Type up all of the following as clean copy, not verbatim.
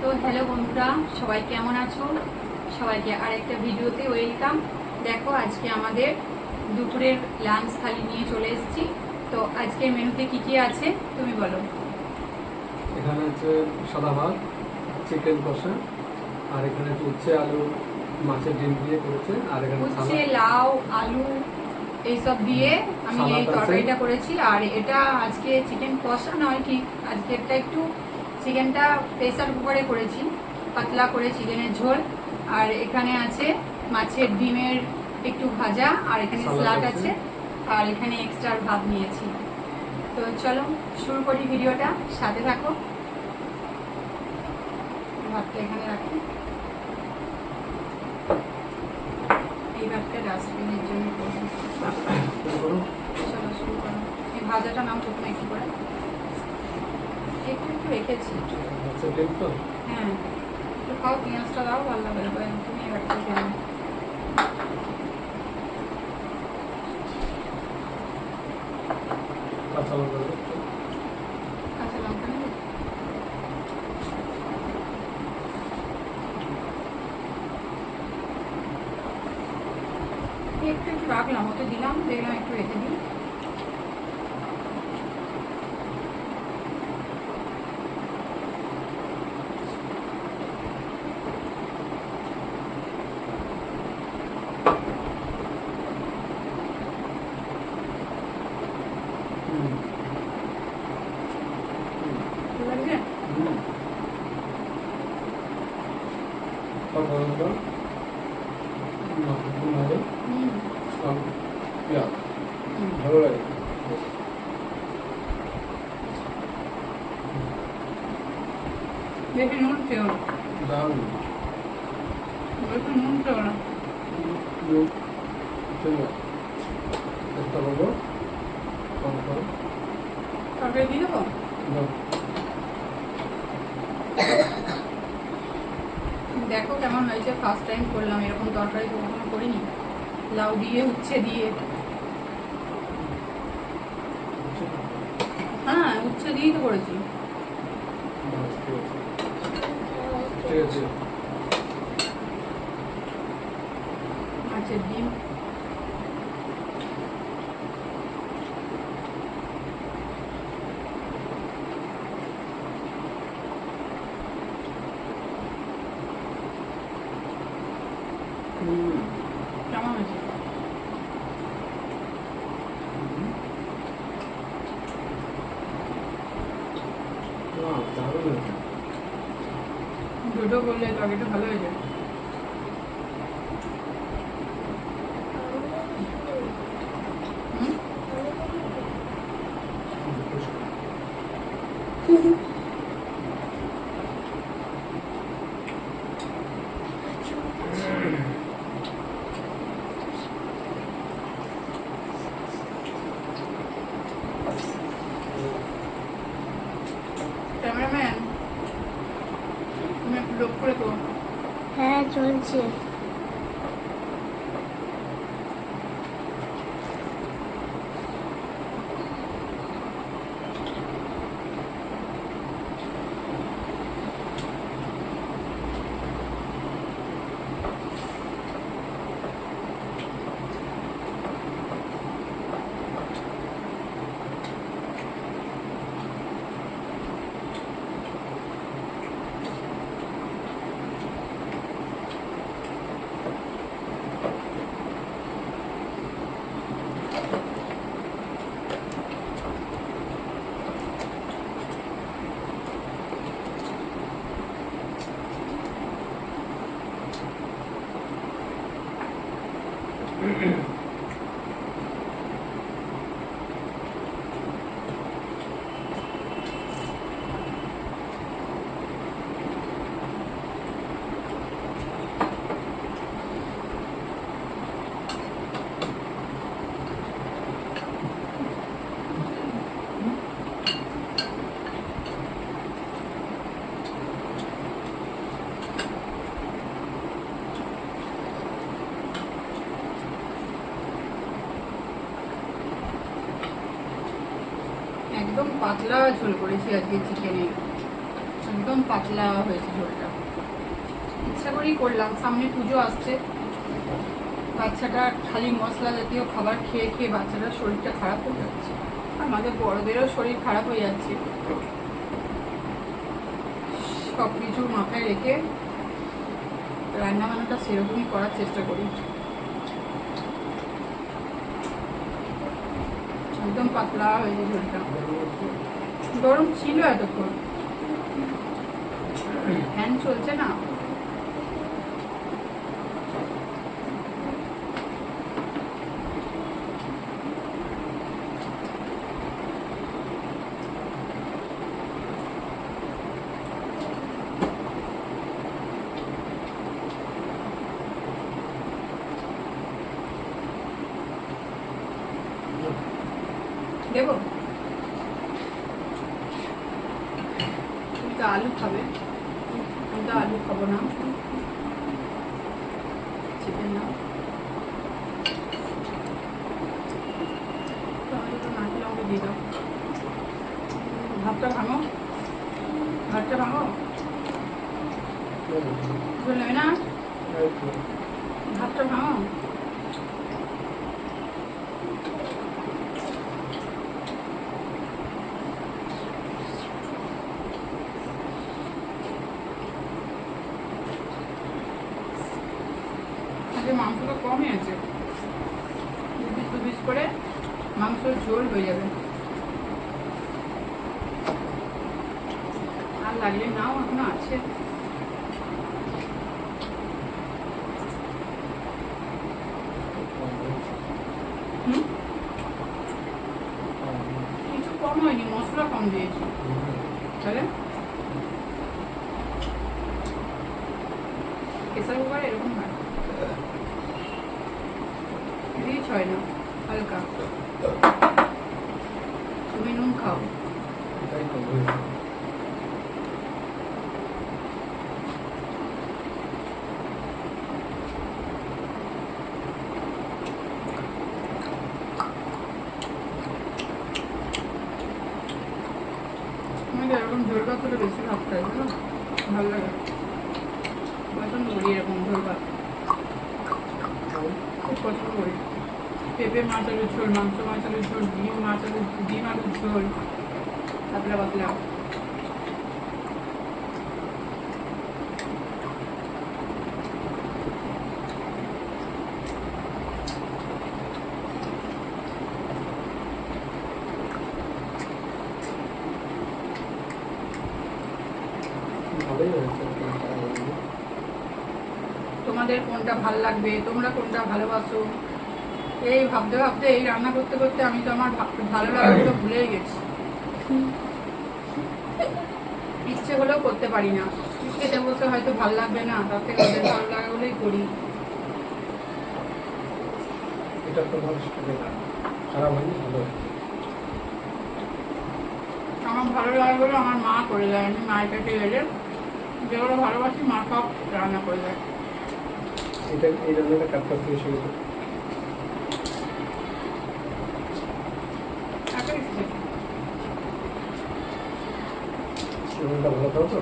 তো হ্যালো বন্ধুরা, সবাই কেমন আছো? সবাইকে আরেকটা ভিডিওতে ওয়েলকাম। দেখো, আজকে আমাদের দুপুরের লাঞ্চ থালি নিয়ে চলে এসেছি। তো আজকের মেনুতে কি কি আছে তুমি বলো। এখানে হচ্ছে সাদা ভাত, চিকেন কষা, আর এখানে হচ্ছে উচ্ছে আলু মাছের ডিম দিয়ে করেছে, আর এখানে উচ্ছে, লাউ, আলু এইসব দিয়ে আমি এই সালাদ আছে। তরকারিটা করেছি। আর এটা আজকে চিকেন কষা নয়, ঠিক আজকে একটা একটু চিকেনটা প্রেসার কুকারে করেছি, পাতলা করে চিকেনের ঝোল। আর এখানে আছে মাছের ডিমের একটু ভাজা, আর এখানে সালাদ স্যালাড আছে। আছে, আর এখানে এক্সট্রা ভাত নিয়েছি। তো চলো শুরু করি ভিডিওটা, সাথে থাকো। ভাতটা এখানে রাখি, এই ভাতটা ডাস্টবিনের জন্য করবো। চলো শুরু করো। এই ভাজাটা নাও প্রথমে একটু করে, একটু একটু রেখেছি। মাছের ডিম তো হ্যাঁ, একটু খাও, পেঁয়াজটা দাও, ভালো লাগবে। তুমি এবার খেয়ে কাঁচা লঙ্কা দেবো। কাঁচা লঙ্কা নেবে? একটু একটু রাখলাম, ওতে দিলাম, দেখলাম একটু রেখে দিই। ভালো লাগছে? কাঁচা লঙ্কা, মাছের ডিম ভাজা, হুম। আর পেঁয়াজ ভালো লাগে। বেশি নুন খেও না, দারুণ। বেশি নুন খেও না। চেষ্টা করবো কম করে। তরকারি দিয়ে দেবো? দাও। দেখো কেমন হয়েছে, ফার্স্ট টাইম করলাম এরকম তরকারি, তো কখনো করিনি। লাউ দিয়ে, উচ্ছে দিয়ে। হ্যাঁ, উচ্ছে দিয়েই তো করেছি। ঠিক আছে। মাছের ডিম, কেমন হয়েছে? দারুণ হয়েছে। দুটো করলে তরকারিটা ভালো হয়েছে। হুম? ক্যামেরাম্যান, তুমি একটু লক্ষ্য রেখো। হ্যাঁ চলছে। একদম পাতলা ঝোল করেছি আজকে চিকেনে। একদম পাতলা হয়েছে ঝোলটা। ইচ্ছা করেই করলাম, সামনে পুজো আসছে, বাচ্চাটা খালি মশলা জাতীয় খাবার খেয়ে খেয়ে বাচ্চাটার শরীরটা খারাপ হয়ে যাচ্ছে, আমাদের বড়দেরও শরীর খারাপ হয়ে যাচ্ছে। সব কিছু মাথায় রেখে রান্না বান্নাটা সেরকমই করার চেষ্টা করি। একদম পাতলা হয়েছে ঝোলটা। গরম ছিল এতক্ষণ, ফ্যান চলছে না। দেবো? তুমি তো আলু খাবে, আমি তো আলু খাবো না। চিকেন নাও, টমেটো না খেলে আমাকে দিয়ে দাও। ভাতটা ভাঙো, ভাতটা ভাঙো। ঝোল নেবে না? ভাতটা ভাঙো। মাংসটা কমই আছে, 2 পিস করে মাংসের ঝোল হয়ে যাবে। আর লাগলে নাও, এখনো আছে। কিছু কম হয়নি, মশলা কম দিয়েছি। তাহলে প্রেসার কুকার এরকম হয়, রিচ হয় না, হালকা। তুমি নুন খাও। আমাকে এরকম ঝোল ভাত হলে বেশি ভাত খাই, জানো, ভালো লাগে। পছন্দ করি এরকম ঝোল ভাত, খুব পছন্দ করি। পেঁপে মাছ আলুর ঝোল, মাংস মাছ আলুর ঝোল, ডিম আলুর ঝোল, পাতলা পাতলা। তোমাদের কোনটা ভাল লাগবে, তোমরা কোনটা ভালোবাসো, এই ভাবতে ভাবতে, এই রান্না করতে করতে আমি তো আমার ভালো লাগাগুলো ভুলেই গেছি। ইচ্ছে হলেও করতে পারি না, খেতে বসে হয়তো ভালো লাগবে না, তার থেকে ওদের ভালো লাগাগুলোই করি। এটা তো খারাপ হয়নি, ভালো। আমার ভালো লাগাগুলো আমার মা করে দেয়, আমি মায়ের কাছে গেলে যেগুলো ভালোবাসি মা সব রান্না করে দেয়। এটা এই রান্নাটা কার কাছ থেকে শিখেছো? একাই শিখেছি। রান্নাটা ভালো খাও তো?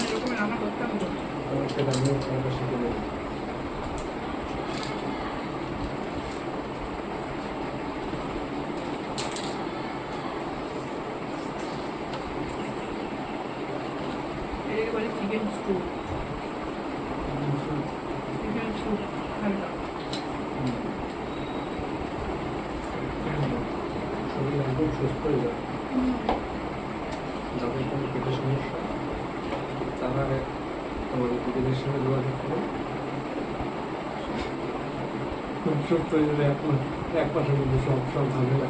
এরকম রান্না করতাম তো। আমাকে রান্না খাওয়াটা শিখে নেবে। এটাকে বলে চিকেন স্টু। চিকেন স্যুপ হালকা। শরীর একদম সুস্থ হয়ে যায়। যাদের কোনো পেটের সমস্যা তারা আমাদের দিদিদের সঙ্গে যোগাযোগ করে খুব সুস্থ হয়ে যাবে। এক মাসের মধ্যে সব ঝামেলা।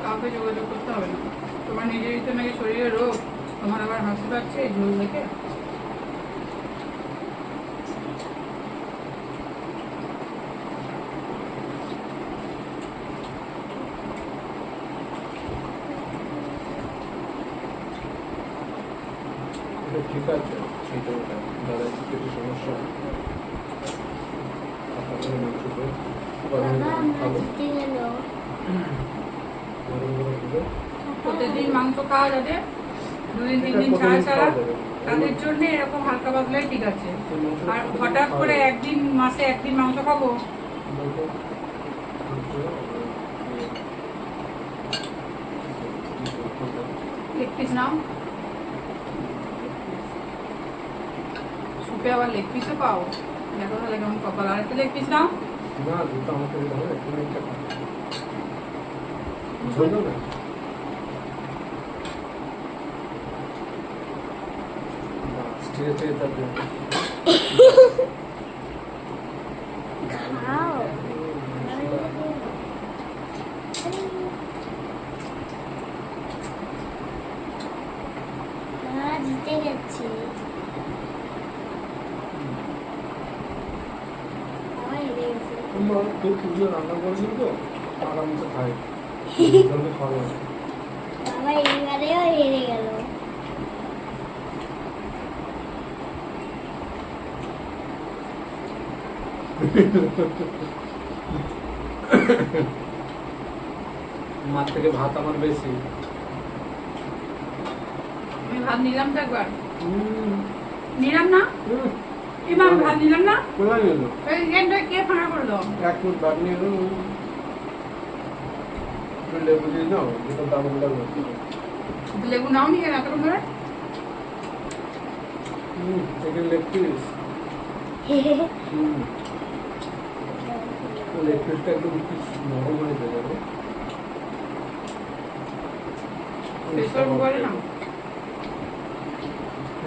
কাউকে যোগাযোগ করতে হবে না, তোমার নিজেরই তো নাকি শরীরে রোগ, তোমার আবার হাসি পাচ্ছে এই ঝোল দেখে। ঠিক আছে, যাদের পেটের সমস্যা গরম বাবা গরম আমরা খাবো জিতে গেল। গরম গরম হবে প্রতিদিন মাংস খাওয়া যাবে, 2 দিন 3 দিন এটা ছাড়া প্রতিদিন ছাড়া, খাওয়া যাবে। তাদের জন্য এরকম হালকা পাতলাই ঠিক আছে। এই মাংসটা আর প্রতিদিন হঠাৎ খাওয়া করে যাবে। একদিন মাসে একদিন মাংস খাবো, বলতো, লেগ পিস নাও, সুপে আবার লেগ পিসও পাও, দেখো তাহলে কেমন কপাল। আর একটা লেগ পিস নাও, না দুটো আমাকে দিতে হবে তুমি একটা খাও ঝোল না ঠিক আছে তারপরে খাও। আমরা জিতে গেছি। বাবা হেরে গেছে। আমরা খুব সুন্দর রান্না করেছিল তো আরামসে খাই জলদি খাওয়া যাবে বাবা এইবারেও হেরে গেল। মার থেকে ভাত আমার বেশি আমি ভাত নিলাম তো একবার, নিলাম না, এবার আমি ভাত নিলাম না, কোথায় নিল এই গেমটা কে ফাঁকা করলো? এক ফুট ভাত নিয়ে এলো একটু লেবু দিয়ে দাও যেটা দারুণ লাগবে লেবু নাও নিয়ে গেল এতক্ষণ ধরে। চিকেন লেগ পিস লেগ পিসটা একটু নরম হয়ে যাবে প্রেসার কুকারে নাও,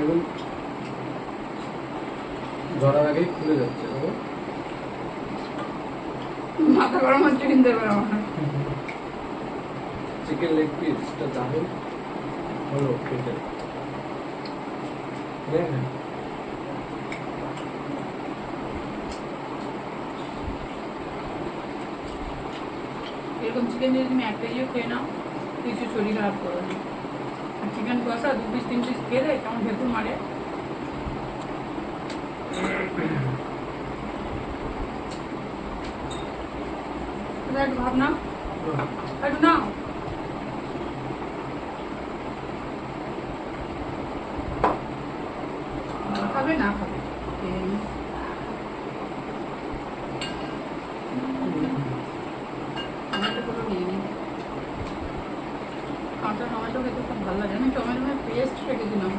এবং ধরার আগেই খুলে যাচ্ছে দেখো। মাথা গরম হচ্ছে কিন্তু এবার আমার। চিকেন লেগ পিসটা দারুণ হলো খেতে হ্যাঁ হ্যাঁ এরকম চিকেন যদি তুমি 1 কেজিও খেয়ে নাও কিছু শরীর খারাপ করবে না। আর চিকেন কষা 2 পিস 3 পিস খেয়ে দেয় কেমন ভেপুর মারে। একটু ভাব নাও, একটু নাও, খাবে না খাবে খেয়ে নিই। টমেটো গুলো নিয়ে নিই, কাঁচা টমেটো খেতে খুব ভালো লাগে। আমি টমেটো পেস্ট রেখেছিলাম,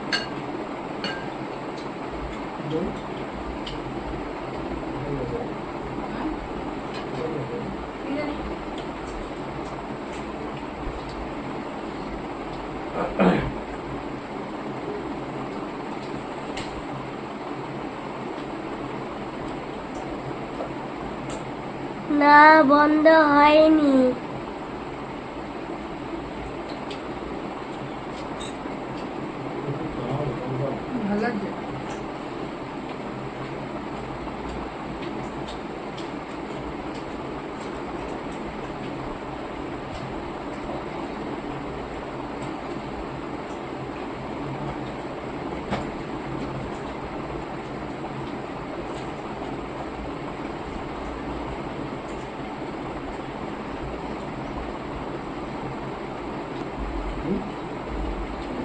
হ্যাঁ কি জানি না বন্ধ হয়নি। ভালো লাগছে।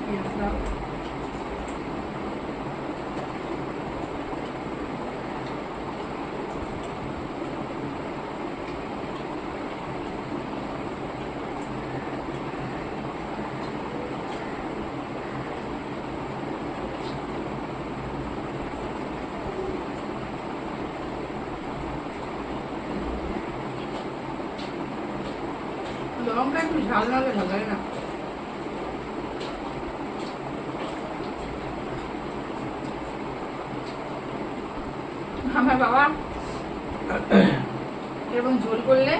পেঁয়াজ দাও, লঙ্কা একটু ঝাল না হলে ভালো লাগে না। আমার বাবা এরকম ঝোল করলে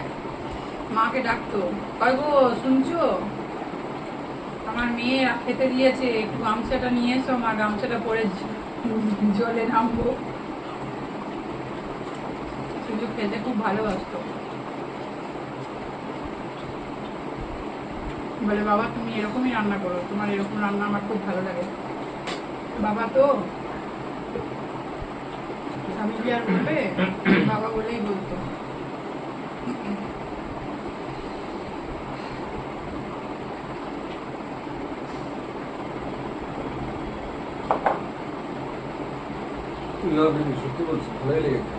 মাকে ডাকতো, কয় গো শুনছো আমার মেয়ে খেতে দিয়েছে, একটু গামছাটা নিয়ে এসো, মা গামছাটা পরে জলে নামবো। শুধু খেতে খুব ভালোবাসতো, বলে বাবা তুমি এরকমই রান্না করো, তোমার এরকম রান্না আমার খুব ভালো লাগে। বাবা তো স্বামী কি আর বলবে, বাবা বলেই বলতো। না বেবি সত্যি বলছি ভালোই লেগেছে।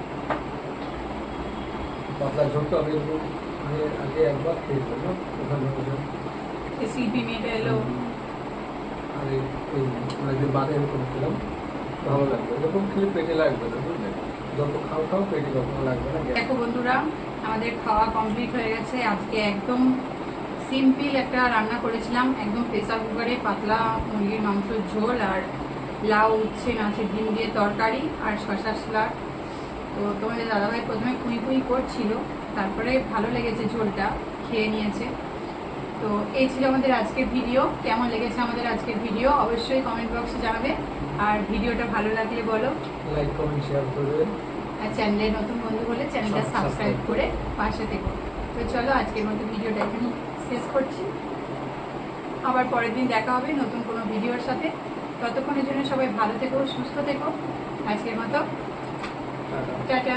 পাতলা ঝোলটা আমি এরকম মানে আগে একবার খেয়েছিলাম ওখানে বসে। সে শিল্পী মেয়েটা এলো। আর এই অনেকদিন বাদে এরকম খেলাম, ভালো লাগবে। এরকম খেলে পেটে লাগবে না, বুঝলে? যত খাও খাও পেটে কখনো লাগবে না। দেখো বন্ধুরা, আমাদের খাওয়া কমপ্লিট হয়ে গেছে। আজকে একদম সিম্পল একটা রান্না করেছিলাম, একদম প্রেসার কুকারে পাতলা মুরগির মাংসের ঝোল আর লাউ উচ্ছে মাছের ডিম দিয়ে তরকারি আর শশা স্যালাড। তো তোমাদের দাদাভাই প্রথমে কুই কুই করছিল, তারপরে ভালো লেগেছে ঝোলটা, খেয়ে নিয়েছে। তো এই ছিল আমাদের আজকের ভিডিও। কেমন লেগেছে আমাদের আজকের ভিডিও অবশ্যই কমেন্ট বক্সে জানাবে। আর ভিডিওটা ভালো লাগলে বলো, লাইক কমেন্ট শেয়ার করবেন। আর চ্যানেলে নতুন বন্ধু হলে চ্যানেলটা সাবস্ক্রাইব করে পাশে থেকো। তো চলো আজকের মতো ভিডিওটা এখানে শেষ করছি। আবার পরের দিন দেখা হবে নতুন কোনো ভিডিওর সাথে। ততক্ষণের জন্য সবাই ভালো থেকো, সুস্থ থেকো। আজকের মতো টাটা। টাটা।